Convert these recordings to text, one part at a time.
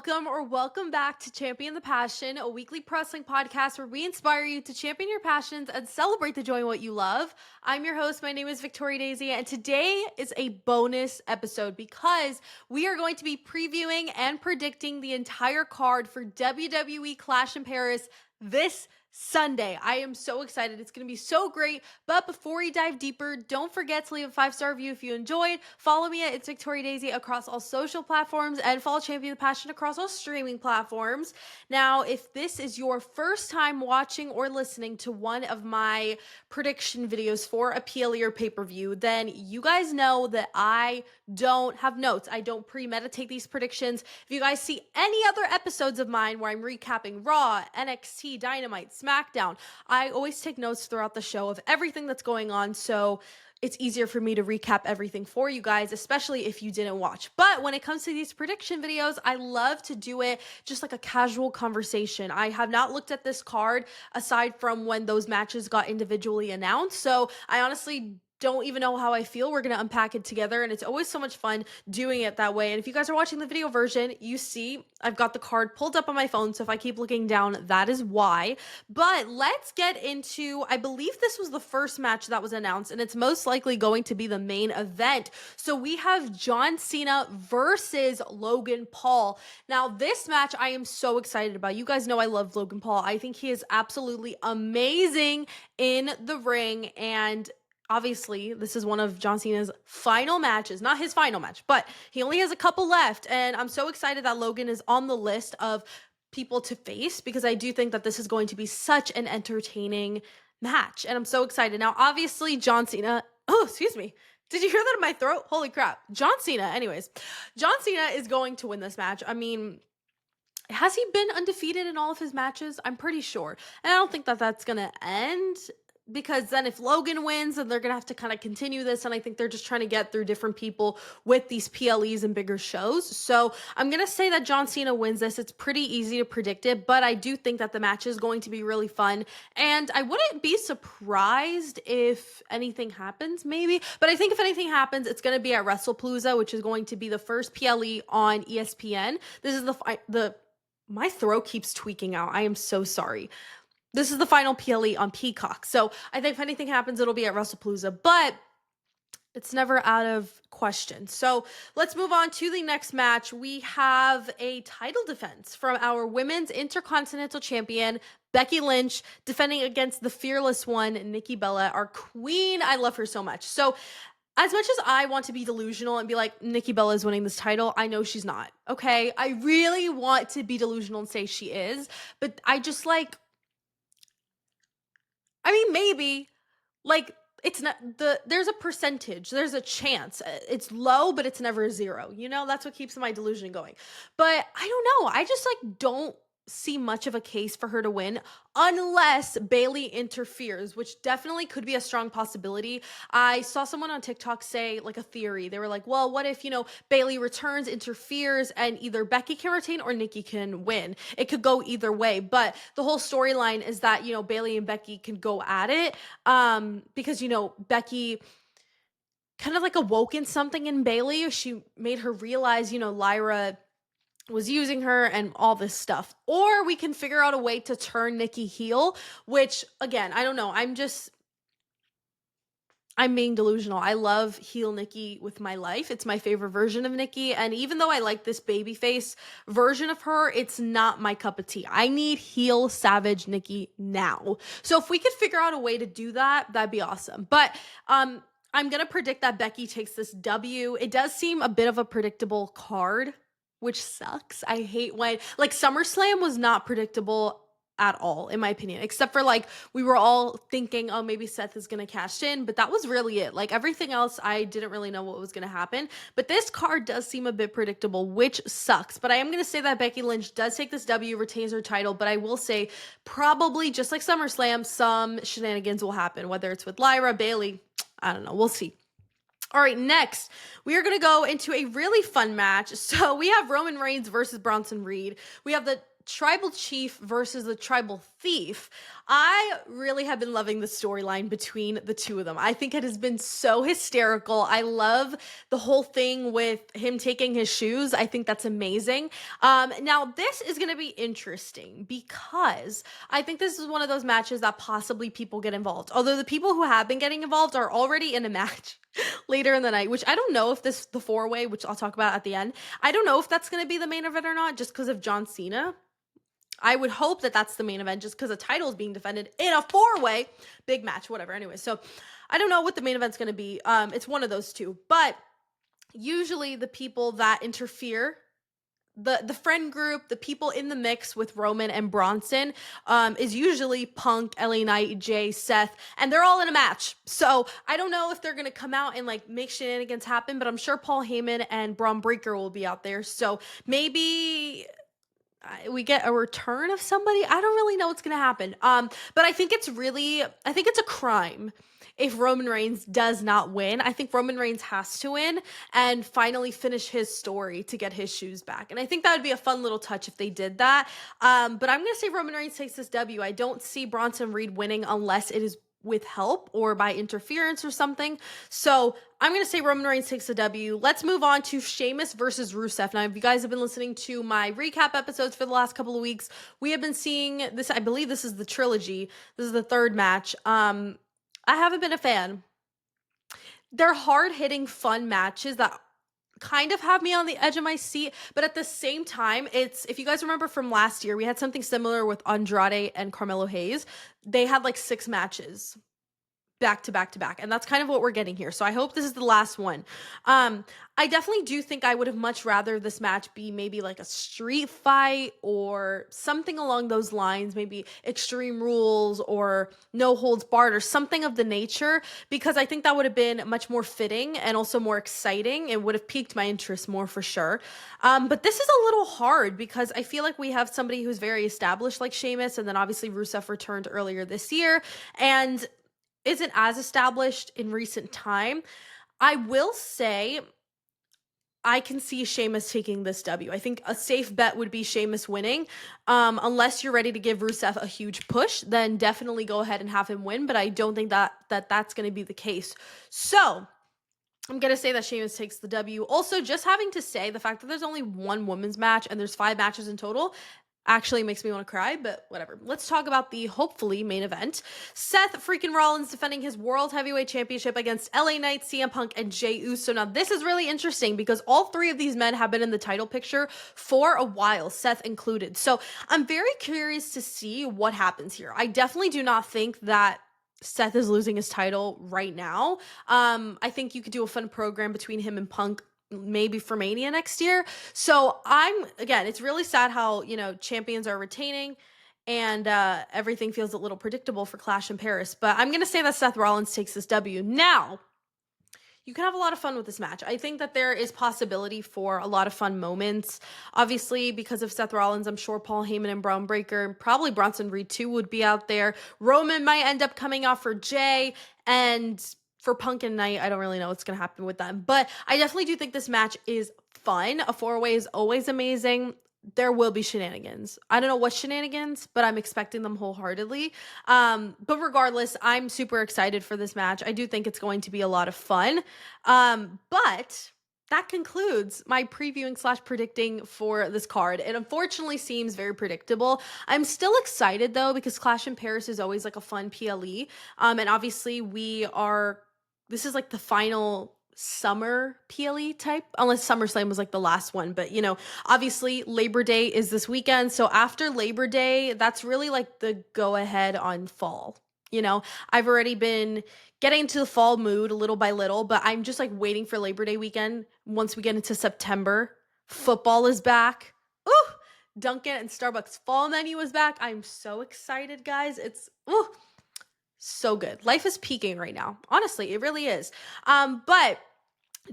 welcome back to Champion the Passion, a weekly wrestling podcast where we inspire you to champion your passions and celebrate the joy in what you love. I'm your host. My name is Victoria Daisy, and today is a bonus episode because we are going to be previewing and predicting the entire card for WWE Clash in Paris this Sunday. I am so excited. It's going to be so great. But before we dive deeper, don't forget to leave a 5-star review if you enjoyed. Follow me at It's Victoria Daisy across all social platforms and follow Champion the Passion across all streaming platforms. Now, if this is your first time watching or listening to one of my prediction videos for a PLE or pay-per-view, then you guys know that I don't have notes. I don't premeditate these predictions. If you guys see any other episodes of mine where I'm recapping Raw, NXT, Dynamite, SmackDown, I always take notes throughout the show of everything that's going on, so it's easier for me to recap everything for you guys, especially if you didn't watch. But when it comes to these prediction videos, I love to do it just like a casual conversation. I have not looked at this card aside from when those matches got individually announced, so I honestly don't even know how I feel. We're going to unpack it together, and it's always so much fun doing it that way. And if you guys are watching the video version, you see I've got the card pulled up on my phone, so if I keep looking down, that is why. But let's get into, I believe this was the first match that was announced, and it's most likely going to be the main event. So we have John Cena versus Logan Paul. Now, this match I am so excited about. You guys know I love Logan Paul. I think he is absolutely amazing in the ring, and obviously, this is one of John Cena's final matches. Not his final match, but he only has a couple left. And I'm so excited that Logan is on the list of people to face because I do think that this is going to be such an entertaining match. And I'm so excited. Now, obviously, John Cena... Oh, excuse me. Did you hear that in my throat? Holy crap. John Cena, anyways. John Cena is going to win this match. I mean... Has he been undefeated in all of his matches? I'm pretty sure. And I don't think that that's going to end, because then if Logan wins, then they're going to have to kind of continue this, and I think they're just trying to get through different people with these PLEs and bigger shows. So I'm going to say that John Cena wins this. It's pretty easy to predict it, but I do think that the match is going to be really fun, and I wouldn't be surprised if anything happens, maybe. But I think if anything happens, it's going to be at WrestlePalooza, which is going to be the first PLE on ESPN. This is my throat keeps tweaking out. I am so sorry. This is the final PLE on Peacock. So I think if anything happens, it'll be at WrestlePalooza, but it's never out of question. So let's move on to the next match. We have a title defense from our Women's Intercontinental Champion, Becky Lynch, defending against the fearless one, Nikki Bella, our queen. I love her so much. So as much as I want to be delusional and be like, Nikki Bella is winning this title, I know she's not, okay? I really want to be delusional and say she is, but I just maybe, it's not, there's a percentage, there's a chance. It's low, but it's never zero, that's what keeps my delusion going. But I don't know, I just, don't see much of a case for her to win unless Bayley interferes, which definitely could be a strong possibility. I saw someone on TikTok say a theory. They were like, well, what if, Bayley returns, interferes, and either Becky can retain or Nikki can win? It could go either way, but the whole storyline is that, Bayley and Becky can go at it, because, Becky kind of awoken something in Bayley. She made her realize, Lyra was using her and all this stuff. Or we can figure out a way to turn Nikki heel, which, again, I don't know. I'm being delusional. I love heel Nikki with my life. It's my favorite version of Nikki. And even though I like this babyface version of her, it's not my cup of tea. I need heel savage Nikki now. So if we could figure out a way to do that, that'd be awesome. But, I'm going to predict that Becky takes this W. It does seem a bit of a predictable card, which sucks. I hate when, SummerSlam was not predictable at all, in my opinion, except for, we were all thinking, oh, maybe Seth is going to cash in, but that was really it. Everything else, I didn't really know what was going to happen, but this card does seem a bit predictable, which sucks. But I am going to say that Becky Lynch does take this W, retains her title, but I will say probably, just like SummerSlam, some shenanigans will happen, whether it's with Lyra, Bayley, I don't know, we'll see. All right, next, we are going to go into a really fun match. So we have Roman Reigns versus Bronson Reed. We have the Tribal Chief versus the Tribal Thief. I really have been loving the storyline between the two of them. I think it has been so hysterical. I love the whole thing with him taking his shoes. I think that's amazing. Now this is going to be interesting because I think this is one of those matches that possibly people get involved. Although the people who have been getting involved are already in a match later in the night, which I don't know if the four-way, which I'll talk about at the end, I don't know if that's going to be the main event or not, just because of John Cena. I would hope that that's the main event just because a title is being defended in a four-way big match, whatever. Anyway, so I don't know what the main event's going to be. It's one of those two, but usually the people that interfere, the friend group, the people in the mix with Roman and Bronson, is usually Punk, LA Knight, Jay, Seth, and they're all in a match. So I don't know if they're gonna come out and like make shenanigans happen, but I'm sure Paul Heyman and Braun Breaker will be out there. So maybe we get a return of somebody. I don't really know what's gonna happen. But I think it's a crime if Roman Reigns does not win. I think Roman Reigns has to win and finally finish his story to get his shoes back. And I think that would be a fun little touch if they did that. But I'm gonna say Roman Reigns takes this W. I don't see Bronson Reed winning unless it is with help or by interference or something. So I'm going to say Roman Reigns takes the W. Let's move on to Sheamus versus Rusev. Now, if you guys have been listening to my recap episodes for the last couple of weeks, we have been seeing this. I believe this is the trilogy. This is the third match. I haven't been a fan. They're hard-hitting, fun matches that kind of have me on the edge of my seat, but at the same time, if you guys remember from last year, we had something similar with Andrade and Carmelo Hayes. They had like 6 matches back to back to back, and that's kind of what we're getting here. So I hope this is the last one. I definitely do think I would have much rather this match be maybe like a street fight or something along those lines, maybe Extreme Rules or No Holds Barred or something of the nature, because I think that would have been much more fitting and also more exciting. It would have piqued my interest more for sure. But this is a little hard because I feel like we have somebody who's very established like Sheamus, and then obviously Rusev returned earlier this year and isn't as established in recent time. I will say I can see Sheamus taking this W. I think a safe bet would be Sheamus winning. Unless you're ready to give Rusev a huge push, then definitely go ahead and have him win. But I don't think that's going to be the case. So I'm going to say that Sheamus takes the W. Also, just having to say the fact that there's only one women's match and there's 5 matches in total actually makes me want to cry, but whatever. Let's talk about the hopefully main event. Seth freaking Rollins defending his World Heavyweight Championship against LA Knight, CM Punk, and Jey Uso. Now, this is really interesting because all 3 of these men have been in the title picture for a while, Seth included. So I'm very curious to see what happens here. I definitely do not think that Seth is losing his title right now. I think you could do a fun program between him and Punk maybe for Mania next year. So it's really sad how, champions are retaining and everything feels a little predictable for Clash in Paris. But I'm going to say that Seth Rollins takes this W. Now, you can have a lot of fun with this match. I think that there is possibility for a lot of fun moments. Obviously, because of Seth Rollins, I'm sure Paul Heyman and Braun Breaker, probably Bronson Reed too, would be out there. Roman might end up coming out for Jay, and for Punk and Knight, I don't really know what's going to happen with them. But I definitely do think this match is fun. A 4-way is always amazing. There will be shenanigans. I don't know what shenanigans, but I'm expecting them wholeheartedly. But regardless, I'm super excited for this match. I do think it's going to be a lot of fun. But that concludes my previewing / predicting for this card. It unfortunately seems very predictable. I'm still excited though, because Clash in Paris is always like a fun PLE. And obviously this is like the final summer PLE type, unless SummerSlam was like the last one. But, obviously Labor Day is this weekend. So after Labor Day, that's really like the go ahead on fall. I've already been getting into the fall mood little by little, but I'm just like waiting for Labor Day weekend. Once we get into September, football is back. Ooh, Dunkin' and Starbucks fall menu is back. I'm so excited, guys. It's so good. Life is peaking right now. Honestly, it really is. But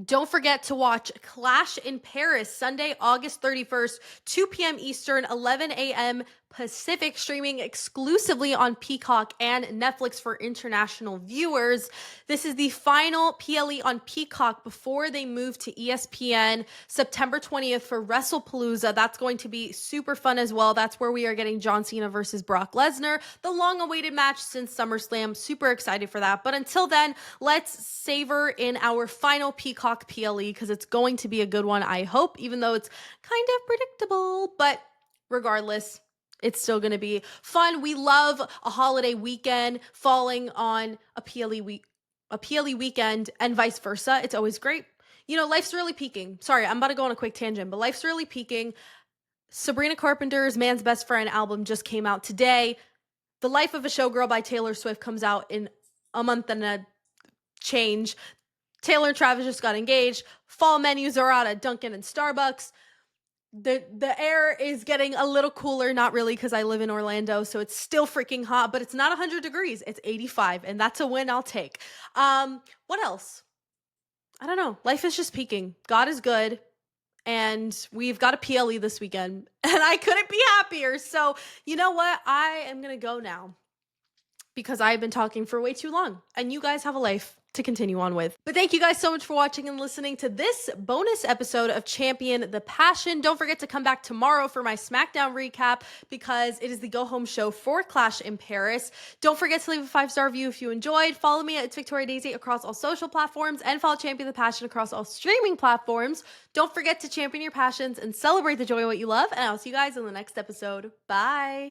don't forget to watch Clash in Paris, Sunday, August 31st, 2 p.m. Eastern, 11 a.m. Pacific, streaming exclusively on Peacock and Netflix for international viewers. This is the final PLE on Peacock before they move to ESPN September 20th for WrestlePalooza. That's going to be super fun as well. That's where we are getting John Cena versus Brock Lesnar, the long-awaited match since SummerSlam. Super excited for that. But until then, let's savor in our final Peacock PLE because it's going to be a good one, I hope, even though it's kind of predictable. But regardless, it's still going to be fun. We love a holiday weekend falling on a PLE weekend and vice versa. It's always great. You know, life's really peaking. Sorry, I'm about to go on a quick tangent, but life's really peaking. Sabrina Carpenter's Man's Best Friend album just came out today. The Life of a Showgirl by Taylor Swift comes out in a month and a change. Taylor and Travis just got engaged. Fall menus are out at Dunkin' and Starbucks. The air is getting a little cooler, not really because I live in Orlando, so it's still freaking hot, but it's not 100 degrees. It's 85, and that's a win I'll take. What else? I don't know. Life is just peaking. God is good, and we've got a PLE this weekend, and I couldn't be happier. So you know what? I am going to go now because I've been talking for way too long, and you guys have a life to continue on with. But thank you guys so much for watching and listening to this bonus episode of Champion the Passion. Don't forget to come back tomorrow for my SmackDown recap because it is the go-home show for Clash in Paris. Don't forget to leave a 5-star review if you enjoyed. Follow me at It's Victoria Daisy across all social platforms and follow Champion the Passion across all streaming platforms. Don't forget to champion your passions and celebrate the joy of what you love. And I'll see you guys in the next episode. Bye.